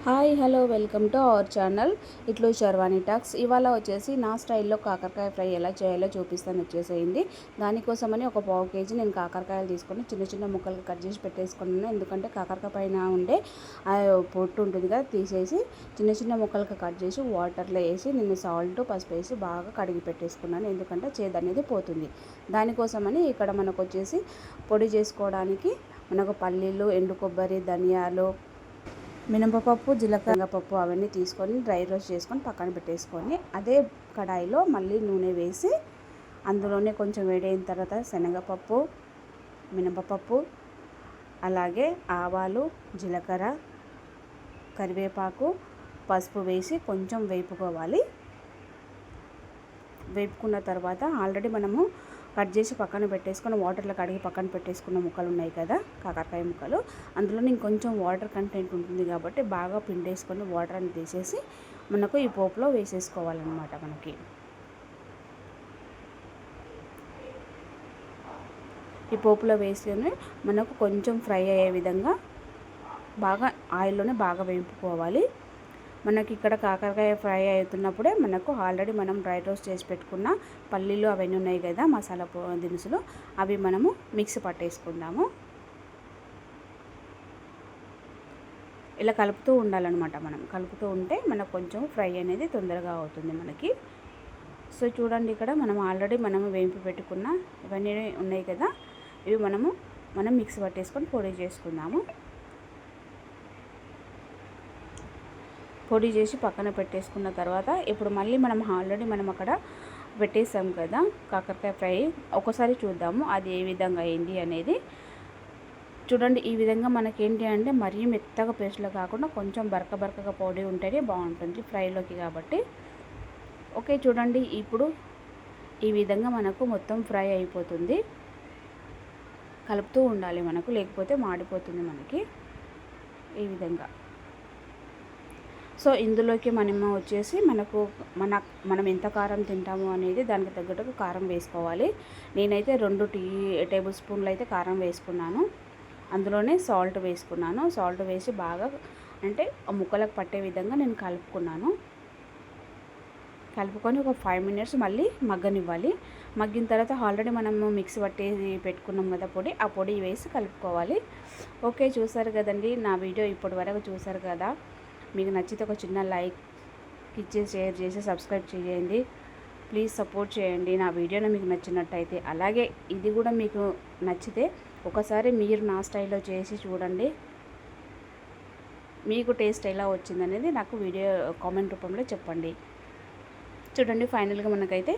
Hi hello welcome to our channel ఇట్లు sherwani talks. ఇవాళ వచ్చేసి నా స్టైల్లో కాకరకాయ ఫ్రై ఎలా చేయాలో చూపిస్తాను వచ్చేసేయండి. దానికోసమని ఒక పావు కేజీ నేను కాకరకాయలు తీసుకొని చిన్న చిన్న ముక్కలు కట్ చేసి పెట్టేసుకున్నాను. ఎందుకంటే కాకరకాయ పైన ఉండే పొట్టు ఉంటుంది కదా, తీసేసి చిన్న చిన్న ముక్కలుగా కట్ చేసి వాటర్లో వేసి నేను సాల్ట్ పసుపు వేసి బాగా కడిగి పెట్టేసుకున్నాను. ఎందుకంటే చేదు అనేది పోతుంది. దానికోసమని ఇక్కడ మనకు వచ్చేసి పొడి చేసుకోవడానికి మనకు పల్లీలు, ఎండు కొబ్బరి, ధనియాలు, మినపప్పు, జీలకర్ర పప్పు అవన్నీ తీసుకొని డ్రై రోస్ట్ చేసుకొని పక్కన పెట్టేసుకొని అదే కడాయిలో మళ్ళీ నూనె వేసి అందులోనే కొంచెం వేడైన తర్వాత శనగపప్పు, మినపప్పు, అలాగే ఆవాలు, జీలకర్ర, కరివేపాకు, పసుపు వేసి కొంచెం వేపుకోవాలి. వేపుకున్న తర్వాత ఆల్రెడీ మనము కట్ చేసి పక్కన పెట్టేసుకొని వాటర్లో కడిగి పక్కన పెట్టేసుకున్న ముక్కలు ఉన్నాయి కదా, కాకరకాయ ముక్కలు, అందులో ఇంకొంచెం వాటర్ కంటెంట్ ఉంటుంది కాబట్టి బాగా పిండేసుకొని వాటర్ అని తీసేసి మనకు ఈ పోపులో వేసేసుకోవాలన్నమాట. ఈ పోపులో వేసుకొని మనకు కొంచెం ఫ్రై అయ్యే విధంగా బాగా ఆయిల్లోనే బాగా వేపుకోవాలి. మనకి ఇక్కడ కాకరకాయ ఫ్రై అవుతున్నప్పుడే మనకు ఆల్రెడీ మనం డ్రై రోస్ట్ చేసి పెట్టుకున్న పల్లీలు అవన్నీ ఉన్నాయి కదా, మసాలా దినుసులు, అవి మనము మిక్సీ పట్టేసుకుందాము. ఇలా కలుపుతూ ఉండాలన్నమాట. మనం కలుపుతూ ఉంటే మనకు కొంచెం ఫ్రై అనేది తొందరగా అవుతుంది మనకి. సో చూడండి, ఇక్కడ మనం ఆల్రెడీ వేంపి పెట్టుకున్న ఇవన్నీ ఉన్నాయి కదా, ఇవి మనం మిక్సీ పట్టేసుకొని పొడి చేసుకుందాము. పొడి చేసి పక్కన పెట్టేసుకున్న తర్వాత ఇప్పుడు మళ్ళీ ఆల్రెడీ అక్కడ పెట్టేసాం కదా కాకరకాయ ఫ్రై, ఒకసారి చూద్దాము అది ఏ విధంగా అయింది అనేది. చూడండి, ఈ విధంగా మనకేంటి అంటే మరీ మెత్తగా పేస్ట్లో కాకుండా కొంచెం బరకగా పొడి ఉంటేనే బాగుంటుంది ఫ్రైలోకి కాబట్టి. ఓకే, చూడండి, ఇప్పుడు ఈ విధంగా మనకు మొత్తం ఫ్రై అయిపోతుంది. కలుపుతూ ఉండాలి మనకు, లేకపోతే మాడిపోతుంది మనకి ఈ విధంగా. సో ఇందులోకి మనము వచ్చేసి మనం ఎంత కారం తింటాము అనేది దానికి తగ్గట్టుగా కారం వేసుకోవాలి. నేనైతే 2 టేబుల్ స్పూన్లు అయితే కారం వేసుకున్నాను. అందులోనే సాల్ట్ వేసుకున్నాను. సాల్ట్ వేసి బాగా అంటే ముక్కలకు పట్టే విధంగా నేను కలుపుకొని ఒక 5 మినిట్స్ మళ్ళీ మగ్గనివ్వాలి. మగ్గిన తర్వాత ఆల్రెడీ మనము మిక్సీ పట్టేసి పెట్టుకున్నాం కదా పొడి, ఆ పొడి వేసి కలుపుకోవాలి. ఓకే, చూసారు కదండి, నా వీడియో ఇప్పటి వరకు చూసారు కదా. మీకు నచ్చితే ఒక చిన్న లైక్ ఇచ్చి షేర్ చేసి సబ్స్క్రైబ్ చేయండి. ప్లీజ్ సపోర్ట్ చేయండి నా వీడియోని మీకు నచ్చినట్టయితే. అలాగే ఇది కూడా మీకు నచ్చితే ఒకసారి మీరు నా స్టైల్లో చేసి చూడండి. మీకు టేస్ట్ ఎలా వచ్చిందనేది నాకు వీడియో కామెంట్ రూపంలో చెప్పండి. చూడండి, ఫైనల్గా మనకైతే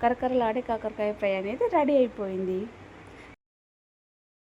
కరకరలాడే కాకరకాయ ఫ్రై అనేది రెడీ అయిపోయింది.